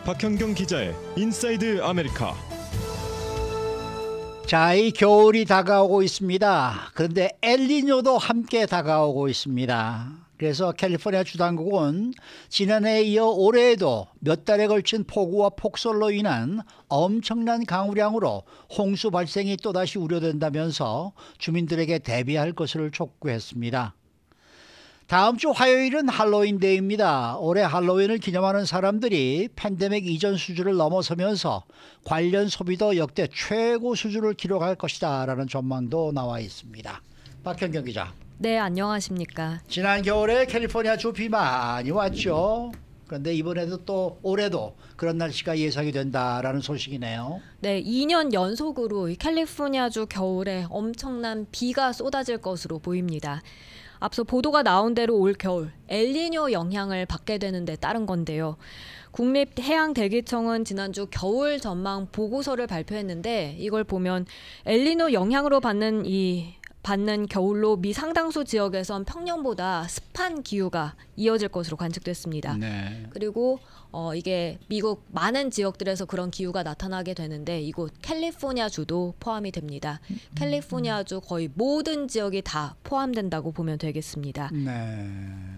박현경 기자의 인사이드 아메리카. 자, 이 겨울이 다가오고 있습니다. 그런데 엘니뇨도 함께 다가오고 있습니다. 그래서 캘리포니아 주당국은 지난해에 이어 올해에도 몇 달에 걸친 폭우와 폭설로 인한 엄청난 강우량으로 홍수 발생이 또다시 우려된다면서 주민들에게 대비할 것을 촉구했습니다. 다음 주 화요일은 할로윈데이입니다. 올해 할로윈을 기념하는 사람들이 팬데믹 이전 수준을 넘어서면서 관련 소비도 역대 최고 수준을 기록할 것이다 라는 전망도 나와 있습니다. 박현경 기자. 네, 안녕하십니까. 지난 겨울에 캘리포니아 주 비 많이 왔죠. 그런데 이번에도 또 올해도 그런 날씨가 예상이 된다라는 소식이네요. 네, 2년 연속으로 이 캘리포니아주 겨울에 엄청난 비가 쏟아질 것으로 보입니다. 앞서 보도가 나온 대로 올 겨울 엘니뇨 영향을 받게 되는 데 따른 건데요. 국립해양대기청은 지난주 겨울 전망 보고서를 발표했는데 이걸 보면 엘니뇨 영향으로 받는 겨울로 미 상당수 지역에선 평년보다 습한 기후가 이어질 것으로 관측됐습니다. 네. 그리고 이게 미국 많은 지역들에서 그런 기후가 나타나게 되는데 이곳 캘리포니아주도 포함이 됩니다. 캘리포니아주 거의 모든 지역이 다 포함된다고 보면 되겠습니다. 네.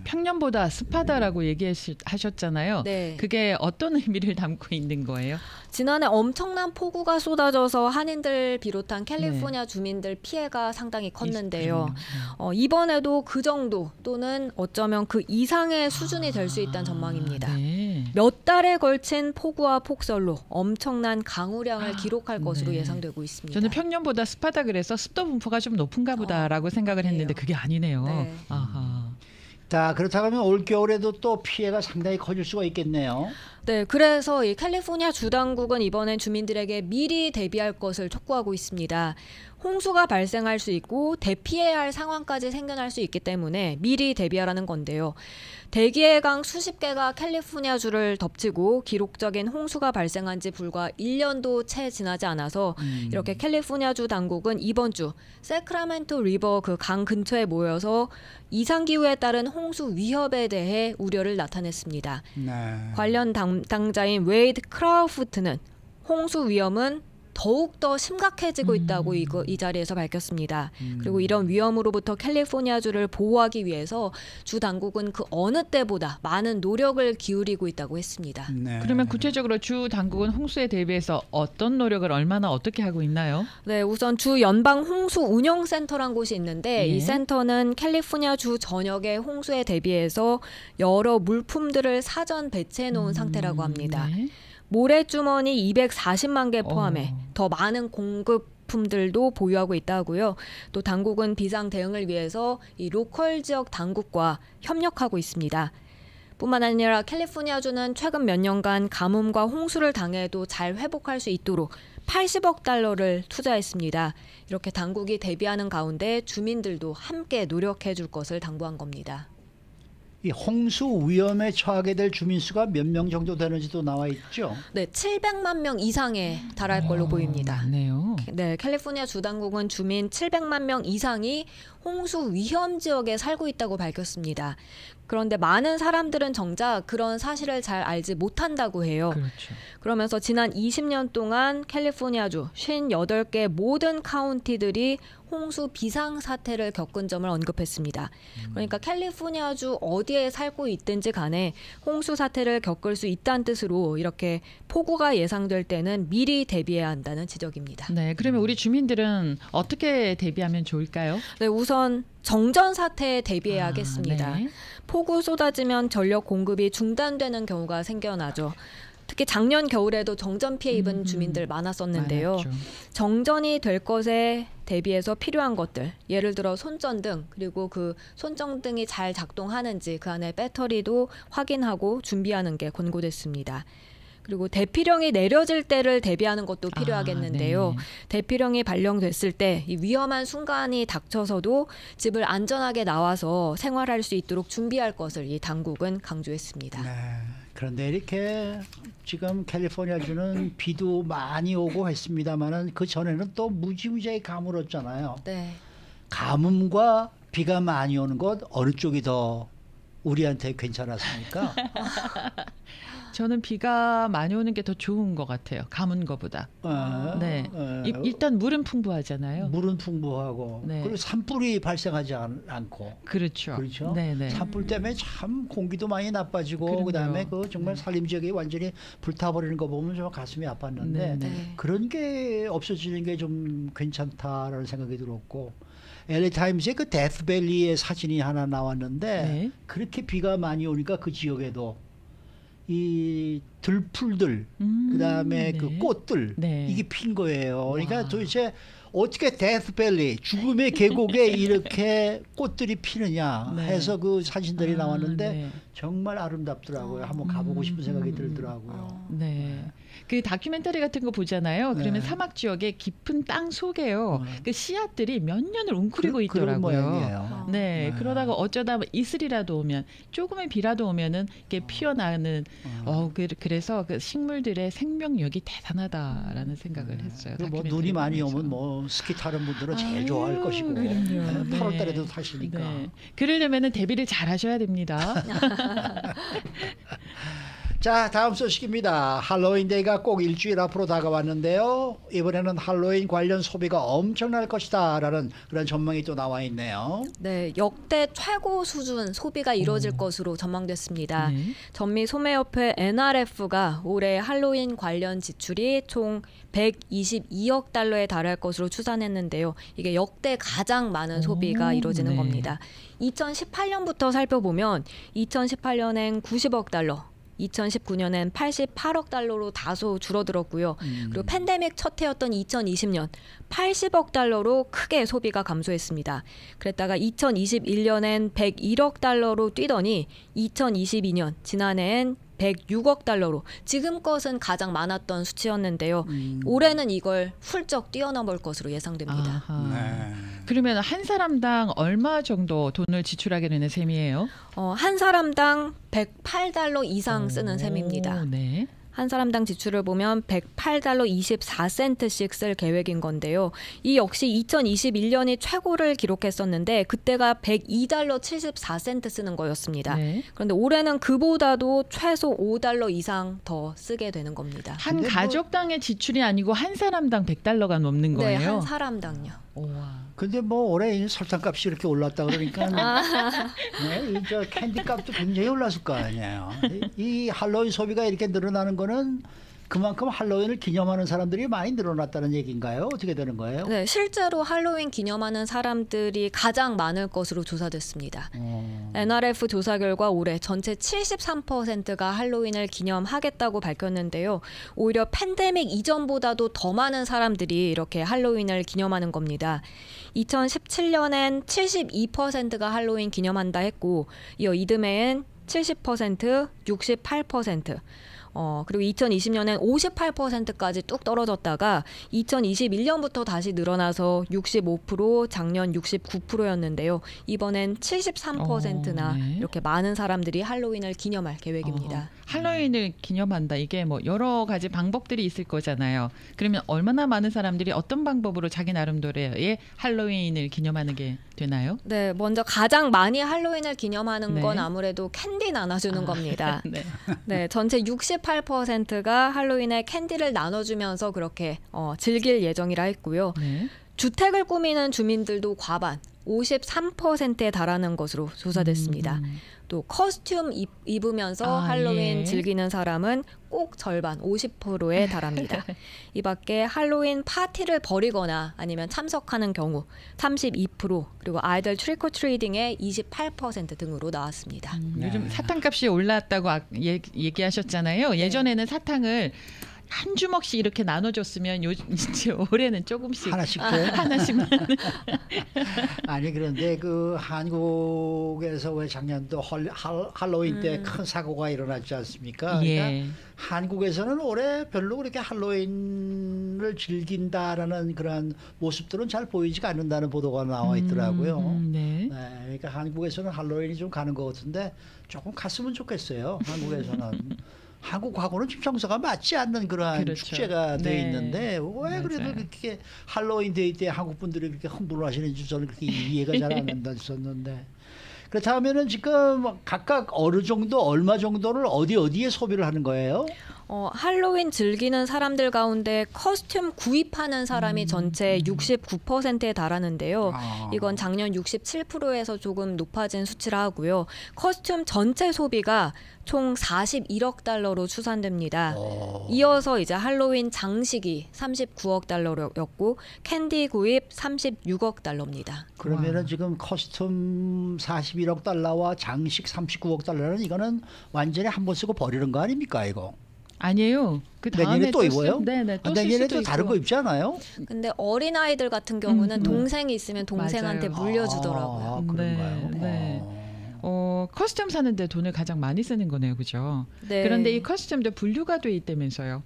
평년보다 습하다라고 얘기하셨잖아요. 네. 그게 어떤 의미를 담고 있는 거예요? 지난해 엄청난 폭우가 쏟아져서 한인들 비롯한 캘리포니아 주민들 피해가 상당히 컸는데요. 이번에도 그 정도 또는 어쩌면 그 이상의 수준이 될 수 있다는 전망입니다. 네. 몇 달에 걸친 폭우와 폭설로 엄청난 강우량을 기록할 것으로 예상되고 있습니다. 저는 평년보다 습하다 그래서 습도 분포가 좀 높은가 보다라고 생각을 했는데 그게 아니네요. 네. 아하. 자, 그렇다면 올 겨울에도 또 피해가 상당히 커질 수가 있겠네요. 네, 그래서 이 캘리포니아 주당국은 이번엔 주민들에게 미리 대비할 것을 촉구하고 있습니다. 홍수가 발생할 수 있고 대피해야 할 상황까지 생겨날 수 있기 때문에 미리 대비하라는 건데요. 대기의 강 수십 개가 캘리포니아주를 덮치고 기록적인 홍수가 발생한 지 불과 1년도 채 지나지 않아서 이렇게 캘리포니아주 당국은 이번 주 세크라멘토 리버 그 강 근처에 모여서 이상기후에 따른 홍수 위협에 대해 우려를 나타냈습니다. 네. 관련 담당자인 웨이드 크라우프트는 홍수 위험은 더욱더 심각해지고 있다고 이 자리에서 밝혔습니다. 그리고 이런 위험으로부터 캘리포니아주를 보호하기 위해서 주 당국은 그 어느 때보다 많은 노력을 기울이고 있다고 했습니다. 네. 그러면 구체적으로 주 당국은 홍수에 대비해서 어떤 노력을 얼마나 어떻게 하고 있나요? 네, 우선 주 연방 홍수 운영센터란 곳이 있는데 이 센터는 캘리포니아 주 전역의 홍수에 대비해서 여러 물품들을 사전 배치해 놓은 상태라고 합니다. 네. 모래주머니 240만 개 포함해 더 많은 공급품들도 보유하고 있다고요. 또 당국은 비상 대응을 위해서 이 로컬 지역 당국과 협력하고 있습니다. 뿐만 아니라 캘리포니아주는 최근 몇 년간 가뭄과 홍수를 당해도 잘 회복할 수 있도록 80억 달러를 투자했습니다. 이렇게 당국이 대비하는 가운데 주민들도 함께 노력해 줄 것을 당부한 겁니다. 이 홍수 위험에 처하게 될 주민 수가 몇 명 정도 되는지도 나와 있죠. 네, 700만 명 이상에 달할 걸로 보입니다. 많네요. 네, 캘리포니아 주당국은 주민 700만 명 이상이 홍수 위험 지역에 살고 있다고 밝혔습니다. 그런데 많은 사람들은 정작 그런 사실을 잘 알지 못한다고 해요. 그렇죠. 그러면서 지난 20년 동안 캘리포니아주 58개 모든 카운티들이 홍수 비상사태를 겪은 점을 언급했습니다. 그러니까 캘리포니아주 어디에 살고 있든지 간에 홍수 사태를 겪을 수 있다는 뜻으로 이렇게 폭우가 예상될 때는 미리 대비해야 한다는 지적입니다. 네, 그러면 우리 주민들은 어떻게 대비하면 좋을까요? 네, 우선 정전 사태에 대비해야겠습니다. 네. 폭우 쏟아지면 전력 공급이 중단되는 경우가 생겨나죠. 특히 작년 겨울에도 정전 피해 입은 주민들 많았었는데요. 많았죠. 정전이 될 것에 대비해서 필요한 것들, 예를 들어 손전등, 그리고 그 손전등이 잘 작동하는지 그 안에 배터리도 확인하고 준비하는 게 권고됐습니다. 그리고 대피령이 내려질 때를 대비하는 것도 필요하겠는데요. 네. 대피령이 발령됐을 때 이 위험한 순간이 닥쳐서도 집을 안전하게 나와서 생활할 수 있도록 준비할 것을 이 당국은 강조했습니다. 네. 그런데 이렇게 지금 캘리포니아주는 비도 많이 오고 했습니다만은 그 전에는 또 무지무지하게 가물었잖아요. 네. 가뭄과 비가 많이 오는 것 어느 쪽이 더 우리한테 괜찮았습니까? 저는 비가 많이 오는 게 더 좋은 것 같아요. 가문 거보다. 네. 일단 물은 풍부하잖아요. 물은 풍부하고 네. 그리고 산불이 발생하지 않고 그렇죠. 그렇죠. 네네. 산불 때문에 참 공기도 많이 나빠지고 그럼요. 그다음에 그 정말 산림 지역이 완전히 불타버리는 거 보면 좀 가슴이 아팠는데 네. 그런 게 없어지는 게 좀 괜찮다라는 생각이 들었고 LA 타임스에 그 데스밸리의 사진이 하나 나왔는데 네. 그렇게 비가 많이 오니까 그 지역에도 이 들풀들 그다음에 네. 그 꽃들 네. 이게 핀 거예요. 그러니까 와. 도대체 어떻게 데스밸리 죽음의 계곡에 이렇게 꽃들이 피느냐 네. 해서 그 사진들이 아, 나왔는데 네. 정말 아름답더라고요. 한번 가보고 싶은 생각이 들더라고요. 네. 그 다큐멘터리 같은 거 보잖아요. 그러면 네. 사막 지역의 깊은 땅 속에요. 그 씨앗들이 몇 년을 웅크리고 그런 있더라고요. 모양이에요. 네, 네. 그러다가 어쩌다 이슬이라도 오면 조금의 비라도 오면은 이게 피어나는 그래서 그 식물들의 생명력이 대단하다라는 생각을 했어요. 그리고 뭐 다큐멘터리 눈이 많이 보면서. 오면 뭐 스키 타는 분들은 제일 아유, 좋아할 것이고 그럼요. 8월 달에도 타시니까. 네. 그러려면은 대비를 잘 하셔야 됩니다. 자, 다음 소식입니다. 할로윈 데이가 꼭 일주일 앞으로 다가왔는데요. 이번에는 할로윈 관련 소비가 엄청날 것이다라는 그런 전망이 또 나와 있네요. 네, 역대 최고 수준 소비가 이루어질 것으로 전망됐습니다. 네. 전미소매협회 NRF가 올해 할로윈 관련 지출이 총 122억 달러에 달할 것으로 추산했는데요. 이게 역대 가장 많은 소비가 이루어지는 네. 겁니다. 2018년부터 살펴보면 2018년엔 90억 달러, 2019년엔 88억 달러로 다소 줄어들었고요. 그리고 팬데믹 첫 해였던 2020년 80억 달러로 크게 소비가 감소했습니다. 그랬다가 2021년엔 101억 달러로 뛰더니 2022년 지난해엔 106억 달러로 지금 것은 가장 많았던 수치였는데요. 올해는 이걸 훌쩍 뛰어넘을 것으로 예상됩니다. 아하. 네. 그러면 한 사람당 얼마 정도 돈을 지출하게 되는 셈이에요? 한 사람당 108달러 이상 쓰는 셈입니다. 네. 한 사람당 지출을 보면 108달러 24센트씩 쓸 계획인 건데요. 이 역시 2021년이 최고를 기록했었는데 그때가 102달러 74센트 쓰는 거였습니다. 네. 그런데 올해는 그보다도 최소 5달러 이상 더 쓰게 되는 겁니다. 한 근데 뭐- 가족당의 지출이 아니고 한 사람당 100달러가 넘는 네, 거예요. 한 사람당요. 우와. 근데 뭐 올해 이 설탕값이 이렇게 올랐다 그러니까 네, 이저 캔디값도 굉장히 올랐을 거 아니에요. 이 할로윈 소비가 이렇게 늘어나는 거는 그만큼 할로윈을 기념하는 사람들이 많이 늘어났다는 얘기인가요? 어떻게 되는 거예요? 네, 실제로 할로윈 기념하는 사람들이 가장 많을 것으로 조사됐습니다. NRF 조사 결과 올해 전체 73%가 할로윈을 기념하겠다고 밝혔는데요. 오히려 팬데믹 이전보다도 더 많은 사람들이 이렇게 할로윈을 기념하는 겁니다. 2017년엔 72%가 할로윈 기념한다 했고 이어 이듬해엔 70%, 68%, 그리고 2020년엔 58%까지 뚝 떨어졌다가 2021년부터 다시 늘어나서 65%, 작년 69%였는데요. 이번엔 73%나 네. 이렇게 많은 사람들이 할로윈을 기념할 계획입니다. 할로윈을 기념한다. 이게 뭐 여러 가지 방법들이 있을 거잖아요. 그러면 얼마나 많은 사람들이 어떤 방법으로 자기 나름대로의 할로윈을 기념하는 게 되나요? 네, 먼저 가장 많이 할로윈을 기념하는 네. 건 아무래도 캔디 나눠주는 겁니다. 네. 네, 전체 68%가 할로윈에 캔디를 나눠주면서 그렇게 즐길 예정이라 했고요. 네. 주택을 꾸미는 주민들도 과반, 53%에 달하는 것으로 조사됐습니다. 또 커스튬 입으면서 할로윈 예. 즐기는 사람은 꼭 절반, 50%에 달합니다. 이 밖에 할로윈 파티를 벌이거나 아니면 참석하는 경우 32%, 그리고 아이들 트리코트리딩의 28% 등으로 나왔습니다. 요즘 사탕값이 올랐다고 얘기하셨잖아요. 예전에는 사탕을 한 주먹씩 이렇게 나눠줬으면 이제 올해는 조금씩 하나씩 줘? 하나씩만. 아니 그런데 그 한국에서 왜 작년도 할로윈 때 큰 사고가 일어났지 않습니까? 그러니까 예. 한국에서는 올해 별로 그렇게 할로윈을 즐긴다라는 그런 모습들은 잘 보이지가 않는다는 보도가 나와 있더라고요. 네. 네, 그러니까 한국에서는 할로윈이 좀 가는 것 같은데 조금 갔으면 좋겠어요. 한국에서는. 한국하고는 좀 정서가 맞지 않는 그러한 그렇죠. 축제가 돼 네. 있는데 왜 그래도 맞아요. 그렇게 할로윈 데이 때 한국 분들이 그렇게 흥분을 하시는지 저는 그렇게 이해가 잘 안 된다 했었는데 그렇다면은 지금 각각 어느 정도 얼마 정도를 어디에 소비를 하는 거예요? 할로윈 즐기는 사람들 가운데 커스튬 구입하는 사람이 전체 69%에 달하는데요. 이건 작년 67%에서 조금 높아진 수치라 하고요. 커스튬 전체 소비가 총 41억 달러로 추산됩니다. 이어서 이제 할로윈 장식이 39억 달러였고 캔디 구입 36억 달러입니다. 그러면은 지금 커스텀 41억 달러와 장식 39억 달러는 이거는 완전히 한 번 쓰고 버리는 거 아닙니까 이거? 아니에요. 그 다음에 내년에 또 입어요? 네네. 또 쓸 내년에 수도 또 다른 있고. 거 입지 않아요? 근데 어린아이들 같은 경우는 동생이 있으면 동생한테 맞아요. 물려주더라고요. 그런가요? 네, 네. 커스텀 사는데 돈을 가장 많이 쓰는 거네요, 그죠? 네. 그런데 이 커스텀도 분류가 돼 있다면서요?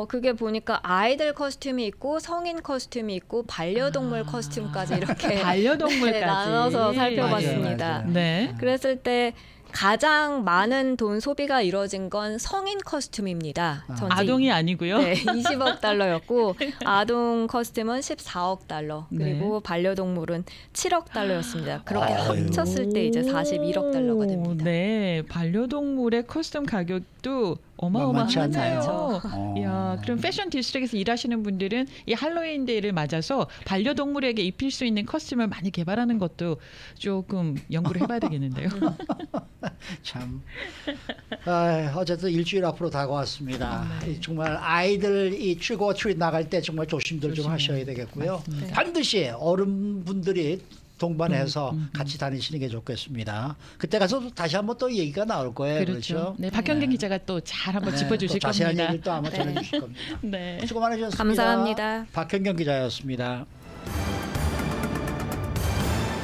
그게 보니까 아이들 커스튬이 있고 성인 커스튬이 있고 반려동물 커스튬까지 이렇게 반려동물까지 네, 나눠서 살펴봤습니다. 맞아요. 네. 그랬을 때 가장 많은 돈 소비가 이루어진 건 성인 커스튬입니다. 전체 아동이 아니고요. 네, 20억 달러였고 아동 커스튬은 14억 달러 그리고 네. 반려동물은 7억 달러였습니다. 그렇게 아유. 합쳤을 때 이제 41억 달러가 됩니다. 네, 반려동물의 커스텀 가격도 만만치 어마어마하네요. 않네요. 야, 그럼 패션 디스트릭에서 일하시는 분들은 이 할로윈 데이를 맞아서 반려동물에게 입힐 수 있는 커스튬을 많이 개발하는 것도 조금 연구를 해봐야 되겠는데요. 참. 어쨌든 일주일 앞으로 다가왔습니다. 네. 정말 아이들 이 트릭 오 트릿 나갈 때 정말 조심들 좀 하셔야 되겠고요. 맞습니다. 반드시 어른분들이 동반해서 같이 다니시는 게 좋겠습니다. 그때 가서 또 다시 한번 또 얘기가 나올 거예요. 그렇죠? 네, 박현경 기자가 또 잘 한번 짚어주실 또 자세한 겁니다. 얘기를 또 아마 전해주실 겁니다. 네. 수고 많으셨습니다. 감사합니다. 박현경 기자였습니다.